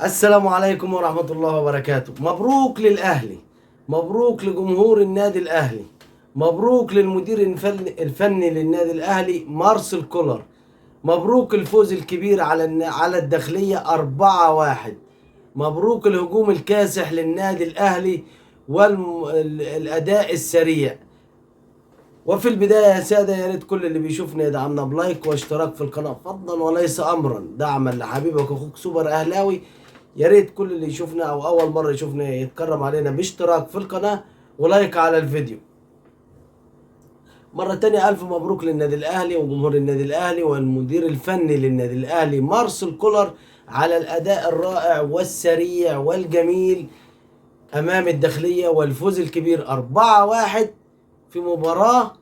السلام عليكم ورحمة الله وبركاته. مبروك للأهلي، مبروك لجمهور النادي الأهلي، مبروك للمدير الفني للنادي الأهلي مارسيل كولر. مبروك الفوز الكبير على الداخلية 4-1. مبروك الهجوم الكاسح للنادي الأهلي والأداء السريع. وفي البداية يا سادة، يا ريت كل اللي بيشوفنا يدعمنا بلايك واشتراك في القناة فضلا وليس أمرا، دعما لحبيبك أخوك سوبر أهلاوي. يا ريت كل اللي يشوفنا أو أول مرة يشوفنا يتكرم علينا باشتراك في القناة ولايك على الفيديو. مرة تانية ألف مبروك للنادي الأهلي وجمهور النادي الأهلي والمدير الفني للنادي الأهلي مارسيل كولر على الأداء الرائع والسريع والجميل أمام الداخلية والفوز الكبير 4-1 في مباراة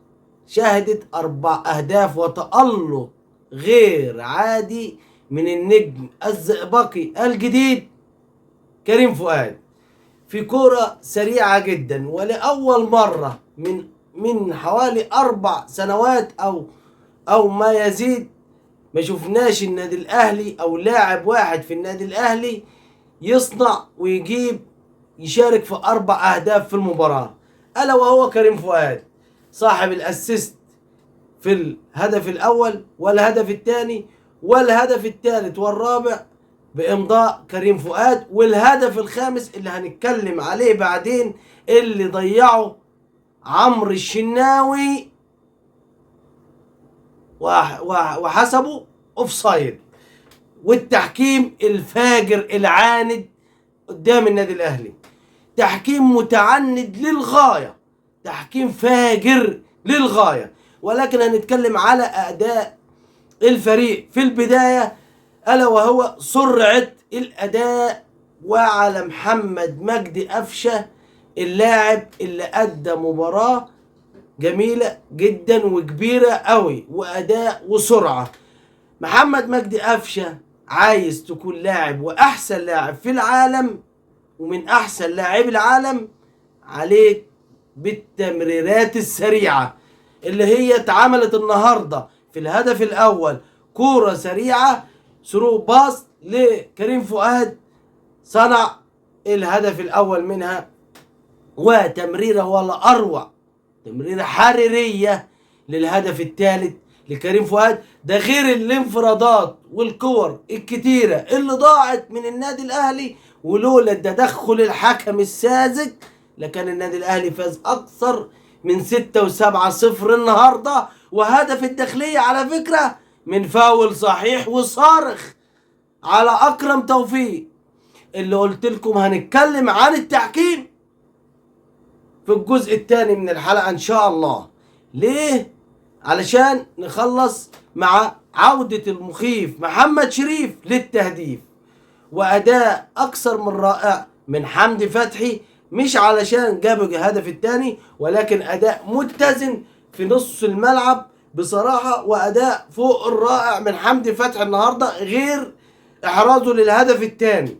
شهدت 4 أهداف وتألق غير عادي من النجم الزئبقي الجديد كريم فؤاد في كرة سريعة جدا. ولأول مرة من حوالي 4 سنوات أو ما يزيد ما شفناش النادي الأهلي أو لاعب واحد في النادي الأهلي يصنع يشارك في 4 أهداف في المباراة، ألا وهو كريم فؤاد صاحب الأسيست في الهدف الأول والهدف الثاني والهدف الثالث والرابع بإمضاء كريم فؤاد، والهدف الخامس اللي هنتكلم عليه بعدين اللي ضيعه عمرو الشناوي وحسبه اوفسايد. والتحكيم الفاجر العاند قدام النادي الأهلي، تحكيم متعند للغاية، تحكيم فاجر للغاية. ولكن هنتكلم على أداء الفريق في البداية، ألا وهو سرعة الأداء، وعلى محمد مجدي قفشة اللاعب اللي أدى مباراة جميلة جدا وكبيرة قوي وأداء وسرعة. محمد مجدي قفشة عايز تكون لاعب وأحسن لاعب في العالم ومن أحسن لاعبي العالم، عليك بالتمريرات السريعة اللي هي اتعملت النهاردة. في الهدف الأول كورة سريعة ثرو باص لكريم فؤاد صنع الهدف الأول منها، وتمريرة ولا أروع، تمريرة حريرية للهدف الثالث لكريم فؤاد. ده غير الانفرادات والكور الكتيرة اللي ضاعت من النادي الأهلي، ولولا تدخل الحكم الساذج لكان النادي الأهلي فاز أكثر من 6-7-0 النهاردة. وهدف الداخلية على فكرة من فاول صحيح وصارخ على أكرم توفيق، اللي قلت لكم هنتكلم عن التحكيم في الجزء الثاني من الحلقة إن شاء الله. ليه؟ علشان نخلص مع عودة المخيف محمد شريف للتهديف وأداء أكثر من رائع من حمدي فتحي، مش علشان جاب الهدف الثاني ولكن أداء متزن في نص الملعب بصراحة، وأداء فوق الرائع من حمدي فتحي النهاردة غير إحرازه للهدف الثاني.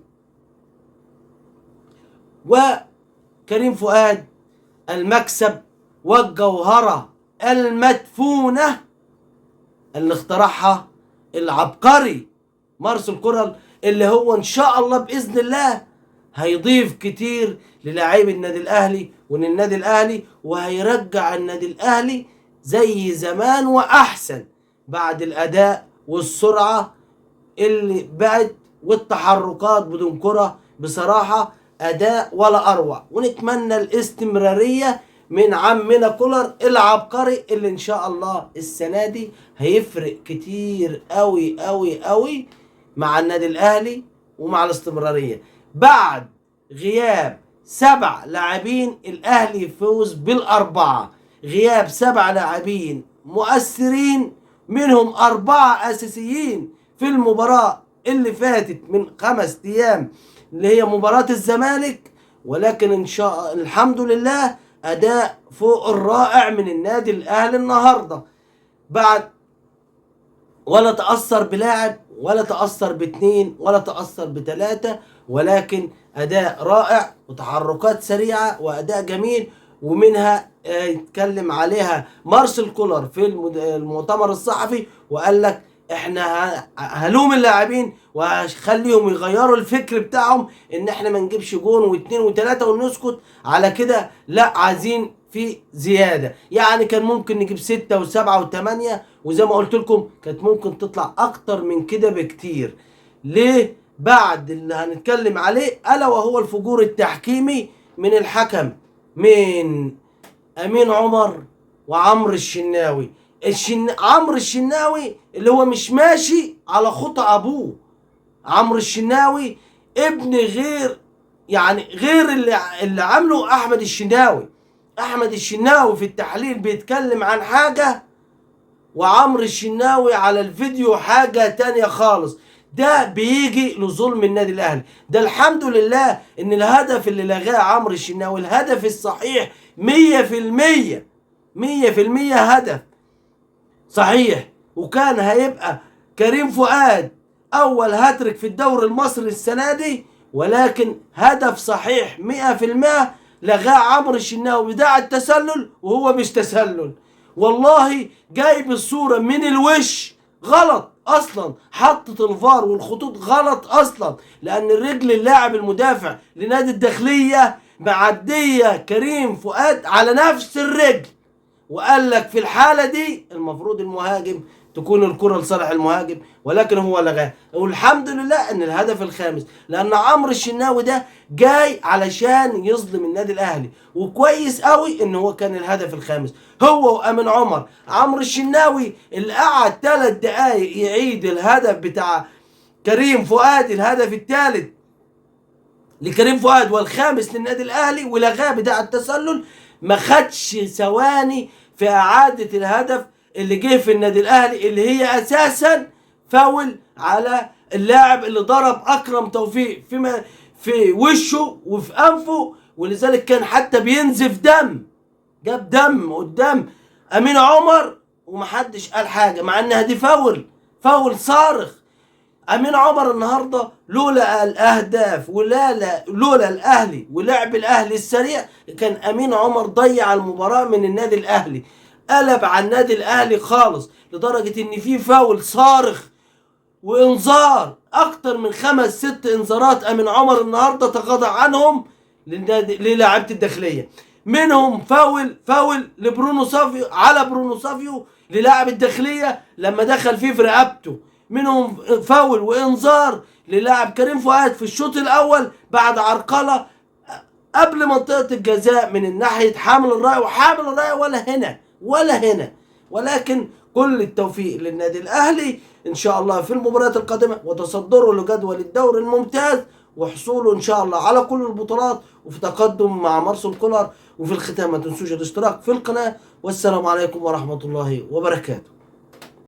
وكريم فؤاد المكسب والجوهرة المدفونة اللي اخترعها العبقري مارسيل كولر، اللي هو ان شاء الله باذن الله هيضيف كتير للاعيب النادي الاهلي وللنادي الاهلي، وهيرجع النادي الاهلي زي زمان واحسن بعد الاداء والسرعة اللي بقت والتحركات بدون كرة. بصراحة اداء ولا اروع، ونتمنى الاستمرارية من عمنا كولر العبقري اللي ان شاء الله السنة دي هيفرق كتير قوي قوي قوي مع النادي الاهلي ومع الاستمرارية. بعد غياب 7 لاعبين الاهلي فوز بال4، غياب 7 لاعبين مؤثرين منهم 4 اساسيين في المباراة اللي فاتت من 5 ايام اللي هي مباراة الزمالك. ولكن ان شاء الحمد لله اداء فوق الرائع من النادي الاهلي النهارده، بعد ولا تأثر بلاعب ولا تأثر ب2 ولا تأثر ب3، ولكن اداء رائع وتحركات سريعة واداء جميل. ومنها يتكلم عليها مارسيل كولر في المؤتمر الصحفي وقال لك احنا هلوم اللاعبين وهخليهم يغيروا الفكر بتاعهم ان احنا ما نجيبش جون واثنين وثلاثة ونسكت على كده. لا، عايزين في زيادة. يعني كان ممكن نجيب 6 و7 و8، وزي ما قلت لكم كانت ممكن تطلع اكتر من كده بكتير. ليه؟ بعد اللي هنتكلم عليه الا وهو الفجور التحكيمي من الحكم، من امين عمر وعمرو الشناوي. عمرو الشناوي اللي هو مش ماشي على خطى ابوه. عمرو الشناوي ابن غير، يعني غير اللي عامله احمد الشناوي. احمد الشناوي في التحليل بيتكلم عن حاجة، وعمرو الشناوي على الفيديو حاجة تانية خالص. ده بيجي لظلم النادي الاهلي. ده الحمد لله ان الهدف اللي لغاه عمرو الشناوي الهدف الصحيح 100%، 100% هدف صحيح، وكان هيبقى كريم فؤاد اول هاتريك في الدوري المصري السنه دي، ولكن هدف صحيح 100% لغاه عمرو الشناوي بتاع التسلل، وهو مش تسلل والله. جايب الصوره من الوش غلط اصلا، حطت الفار والخطوط غلط اصلا، لان الرجل اللاعب المدافع لنادي الداخليه معديه كريم فؤاد على نفس الرجل. وقال لك في الحالة دي المفروض المهاجم تكون الكرة لصالح المهاجم، ولكن هو لغاها. والحمد لله ان الهدف الخامس، لان عمرو الشناوي ده جاي علشان يظلم النادي الاهلي، وكويس قوي ان هو كان الهدف الخامس هو وامين عمر. عمرو الشناوي اللي قعد 3 دقايق يعيد الهدف بتاع كريم فؤاد، الهدف الثالث لكريم فؤاد والخامس للنادي الاهلي، ولغاه بتاع التسلل. ما خدش ثواني في اعاده الهدف اللي جه في النادي الاهلي، اللي هي اساسا فاول على اللاعب اللي ضرب اكرم توفيق في وشه وفي انفه، ولذلك كان حتى بينزف دم، جاب دم قدام امين عمر ومحدش قال حاجه، مع انها دي فاول صارخ. امين عمر النهارده لولا الاهداف لولا الاهلي ولعب الاهلي السريع، كان امين عمر ضيع المباراه من النادي الاهلي، قلب على النادي الاهلي خالص، لدرجه ان في فاول صارخ وانذار اكتر من 5 6 انذارات امين عمر النهارده تغاضى عنهم للاعيبه الداخليه. منهم فاول لبرونو سافيو، على برونو سافيو للاعب الداخليه لما دخل فيه في رقبته. منهم فاول وانذار للاعب كريم فؤاد في الشوط الاول بعد عرقله قبل منطقه الجزاء من ناحيه حامل الرايه، وحامل الرايه ولا هنا. ولكن كل التوفيق للنادي الاهلي ان شاء الله في المباريات القادمه، وتصدره لجدول الدوري الممتاز، وحصوله ان شاء الله على كل البطولات، وفي تقدم مع مارسيل كولر. وفي الختام ما تنسوش الاشتراك في القناه، والسلام عليكم ورحمه الله وبركاته.